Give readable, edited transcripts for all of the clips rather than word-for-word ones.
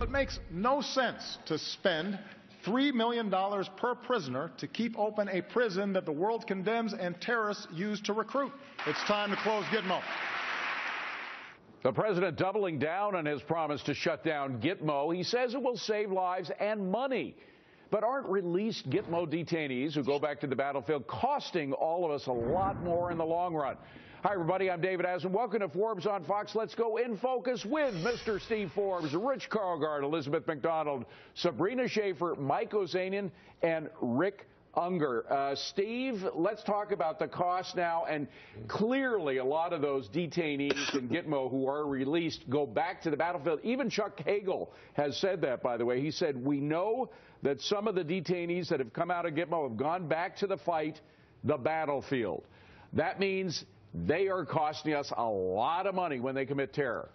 It makes no sense to spend $3 million per prisoner to keep open a prison that the world condemns and terrorists use to recruit. It's time to close Gitmo. The president doubling down on his promise to shut down Gitmo. He says it will save lives and money. But aren't released Gitmo detainees who go back to the battlefield costing all of us a lot more in the long run? Hi, everybody. I'm David Asman. Welcome to Forbes on Fox. Let's go in focus with Mr. Steve Forbes, Rich Karlgaard, Elizabeth McDonald, Sabrina Schaefer, Mike Ozanian, and Rick Unger. Steve, let's talk about the cost now. And clearly, a lot of those detainees in Gitmo who are released go back to the battlefield. Even Chuck Hagel has said that, by the way. He said, we know that some of the detainees that have come out of Gitmo have gone back to the fight, the battlefield. That means they are costing us a lot of money when they commit terror.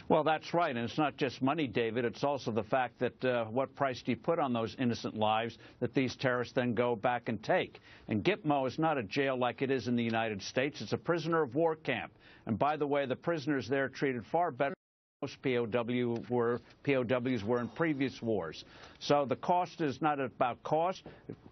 Well, that's right. And it's not just money, David. It's also the fact that what price do you put on those innocent lives that these terrorists then go back and take? And Gitmo is not a jail like it is in the United States. It's a prisoner of war camp. And by the way, the prisoners there are treated far better than most POWs were in previous wars. So the cost is not about cost.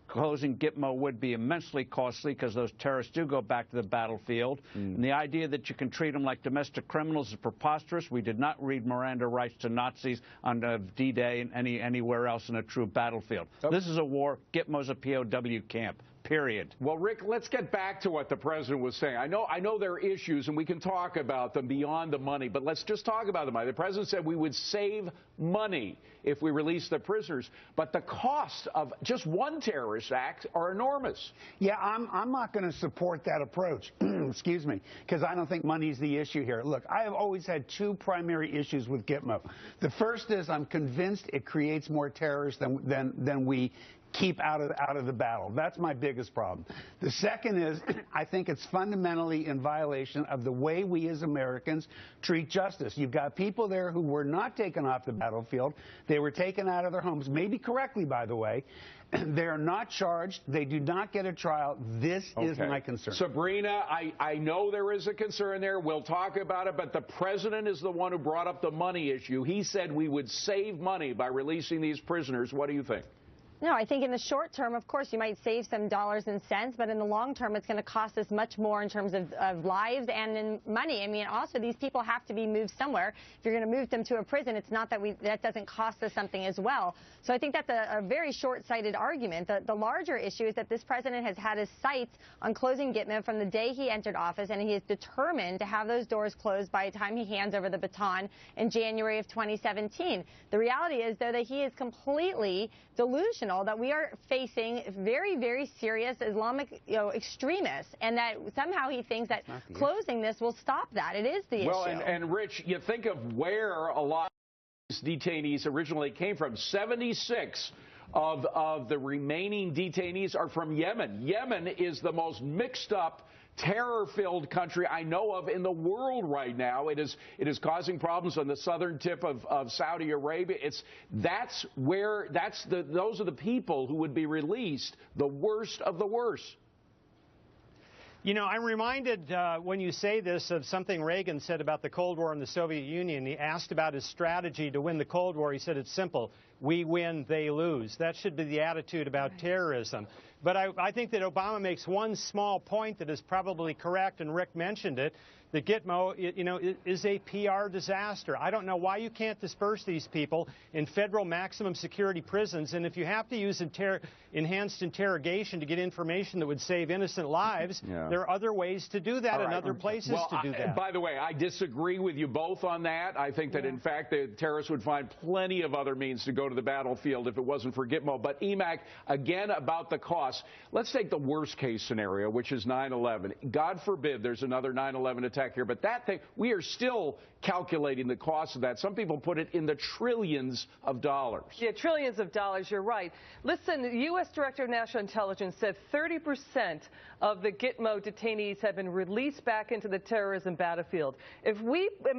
Closing Gitmo would be immensely costly because those terrorists do go back to the battlefield. And the idea that you can treat them like domestic criminals is preposterous. We did not read Miranda rights to Nazis on D-Day and anywhere else in a true battlefield. Okay. This is a war. Gitmo's a POW camp. Period. Well, Rick, let's get back to what the president was saying. I know there are issues, and we can talk about them beyond the money, but let's just talk about the money. The president said we would save money if we release the prisoners, but the cost of just one terrorist act are enormous. Yeah, I'm not going to support that approach, excuse me, because I don't think money's the issue here. Look, I have always had two primary issues with Gitmo. The first is I'm convinced it creates more terrorists than we keep out of the battle. That's my biggest problem. The second is I think it's fundamentally in violation of the way we as Americans treat justice. You've got people there who were not taken off the battlefield. They were taken out of their homes, maybe correctly, by the way. They are not charged. They do not get a trial. This is my concern. Sabrina, I know there is a concern there. We'll talk about it, but the president is the one who brought up the money issue. He said we would save money by releasing these prisoners. What do you think? No, I think in the short term, of course, you might save some dollars and cents, but in the long term, it's going to cost us much more in terms of lives and in money. I mean, also, these people have to be moved somewhere. If you're going to move them to a prison, it's not that that doesn't cost us something as well. So I think that's a very short-sighted argument. The larger issue is that this president has had his sights on closing Gitmo from the day he entered office, and he is determined to have those doors closed by the time he hands over the baton in January of 2017. The reality is, though, that he is completely delusional that we are facing very, very serious Islamic extremists, and that somehow he thinks that closing this will stop that. It is the issue. Well, and Rich, you think of where a lot of these detainees originally came from. 76 of the remaining detainees are from Yemen. Yemen is the most mixed up, terror-filled country I know of in the world right now. It is causing problems on the southern tip of Saudi Arabia. Those are the people who would be released, the worst of the worst. You know, I'm reminded when you say this of something Reagan said about the Cold War and the Soviet Union. He asked about his strategy to win the Cold War. He said it's simple. We win, they lose. That should be the attitude about terrorism. But I think that Obama makes one small point that is probably correct, and Rick mentioned it, that Gitmo, is a PR disaster. I don't know why you can't disperse these people in federal maximum security prisons, and if you have to use enhanced interrogation to get information that would save innocent lives, there are other ways to do that and other places to do that. By the way, I disagree with you both on that. I think that, in fact, the terrorists would find plenty of other means to go to the battlefield if it wasn't for Gitmo. But, Emac, again, about the cost. Let's take the worst-case scenario, which is 9/11. God forbid there's another 9/11 attack here, but that thing, we are still calculating the cost of that. Some people put it in the trillions of dollars. Yeah, trillions of dollars, you're right. Listen, the U.S. Director of National Intelligence said 30% of the Gitmo detainees have been released back into the terrorism battlefield. And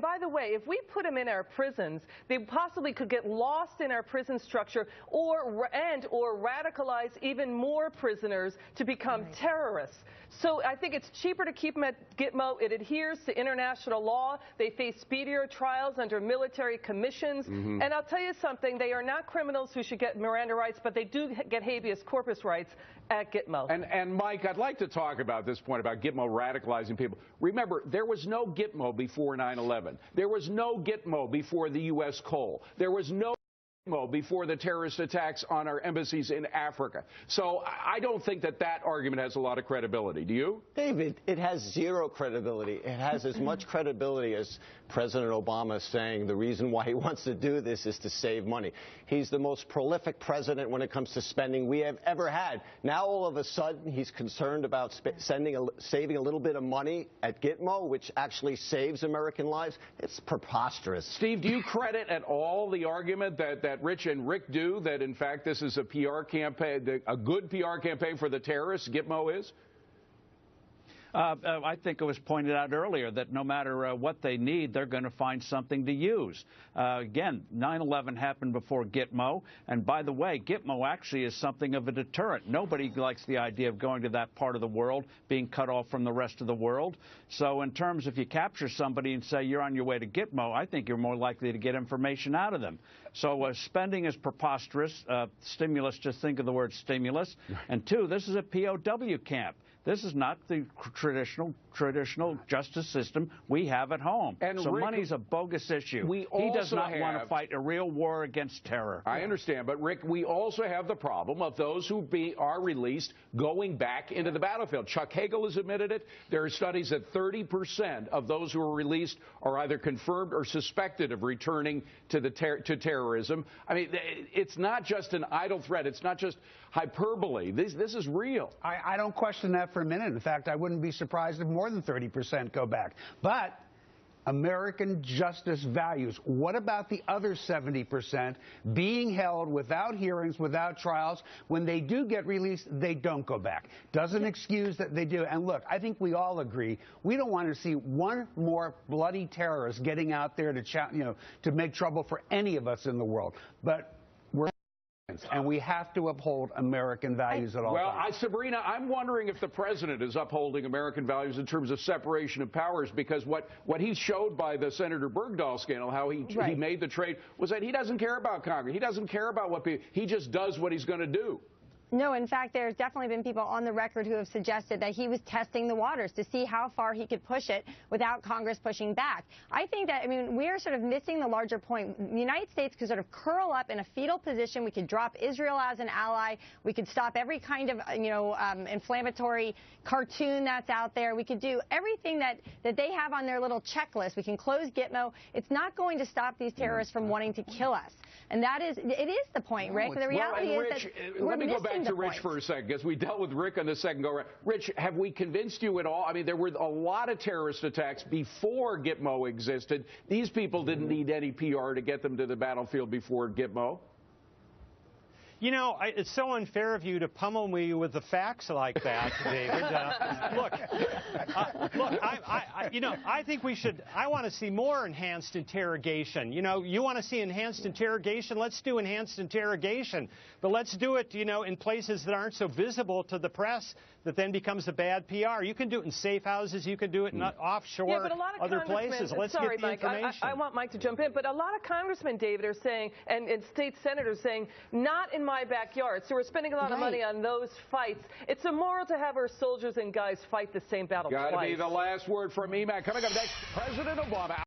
by the way, if we put them in our prisons, they possibly could get lost in our prison structure or radicalize even more prisoners to become terrorists. So I think it's cheaper to keep them at Gitmo. It adheres adheres to international law. They face speedier trials under military commissions. And I'll tell you something, they are not criminals who should get Miranda rights, but they do get habeas corpus rights at Gitmo. And Mike, I'd like to talk about this point about Gitmo radicalizing people. Remember, there was no Gitmo before 9/11. There was no Gitmo before the U.S. coal. There was no Gitmo before the terrorist attacks on our embassies in Africa. So I don't think that that argument has a lot of credibility. Do you? David, it has zero credibility. It has as much credibility as President Obama saying the reason why he wants to do this is to save money. He's the most prolific president when it comes to spending we have ever had. Now, all of a sudden, he's concerned about saving a little bit of money at Gitmo, which actually saves American lives. It's preposterous. Steve, do you credit at all the argument that Rich and Rick do, that in fact this is a PR campaign, a good PR campaign for the terrorists, Gitmo is? I think it was pointed out earlier that no matter what they need, they're going to find something to use. Again, 9/11 happened before Gitmo. And by the way, Gitmo actually is something of a deterrent. Nobody likes the idea of going to that part of the world, being cut off from the rest of the world. So in terms, if you capture somebody and say you're on your way to Gitmo, I think you're more likely to get information out of them. So spending is preposterous. Stimulus, just think of the word stimulus. And two, this is a POW camp. This is not the traditional justice system we have at home. And so Rick, money's a bogus issue. He does not want to fight a real war against terror. I understand, but Rick, we also have the problem of those who are released going back into the battlefield. Chuck Hagel has admitted it. There are studies that 30% of those who are released are either confirmed or suspected of returning to terrorism. I mean, it's not just an idle threat. It's not just hyperbole. This is real. I don't question that for a minute. In fact, I wouldn't be surprised if more than 30% go back. But American justice values. What about the other 70% being held without hearings, without trials? When they do get released, they don't go back. Doesn't excuse that they do. And look, I think we all agree we don't want to see one more bloody terrorist getting out there to make trouble for any of us in the world. But and we have to uphold American values at all times. Well, Sabrina, I'm wondering if the president is upholding American values in terms of separation of powers, because what he showed by the Senator Bergdahl scandal, how he made the trade, was that he doesn't care about Congress. He doesn't care about what people, he just does what he's going to do. No, in fact, there's definitely been people on the record who have suggested that he was testing the waters to see how far he could push it without Congress pushing back. I think that, we're sort of missing the larger point. The United States could sort of curl up in a fetal position. We could drop Israel as an ally. We could stop every kind of, inflammatory cartoon that's out there. We could do everything that they have on their little checklist. We can close Gitmo. It's not going to stop these terrorists from wanting to kill us. And it is the point, Rick. The reality is that let me go back to Rich for a second, because we dealt with Rick on the second go-around. Rich, have we convinced you at all? I mean, there were a lot of terrorist attacks before Gitmo existed. These people didn't need any PR to get them to the battlefield before Gitmo. You know, it's so unfair of you to pummel me with the facts like that, David. I think I want to see more enhanced interrogation. You want to see enhanced interrogation? Let's do enhanced interrogation. But let's do it, in places that aren't so visible to the press that then becomes a bad PR. You can do it in safe houses. You can do it in offshore, but a lot of other places. Let's get the information. I want Mike to jump in, but a lot of congressmen, David, are saying, and state senators saying, not in my backyard. So we're spending a lot of money on those fights. It's immoral to have our soldiers and guys fight the same battle twice. Got to be the last word from EMAC. Coming up next, President Obama.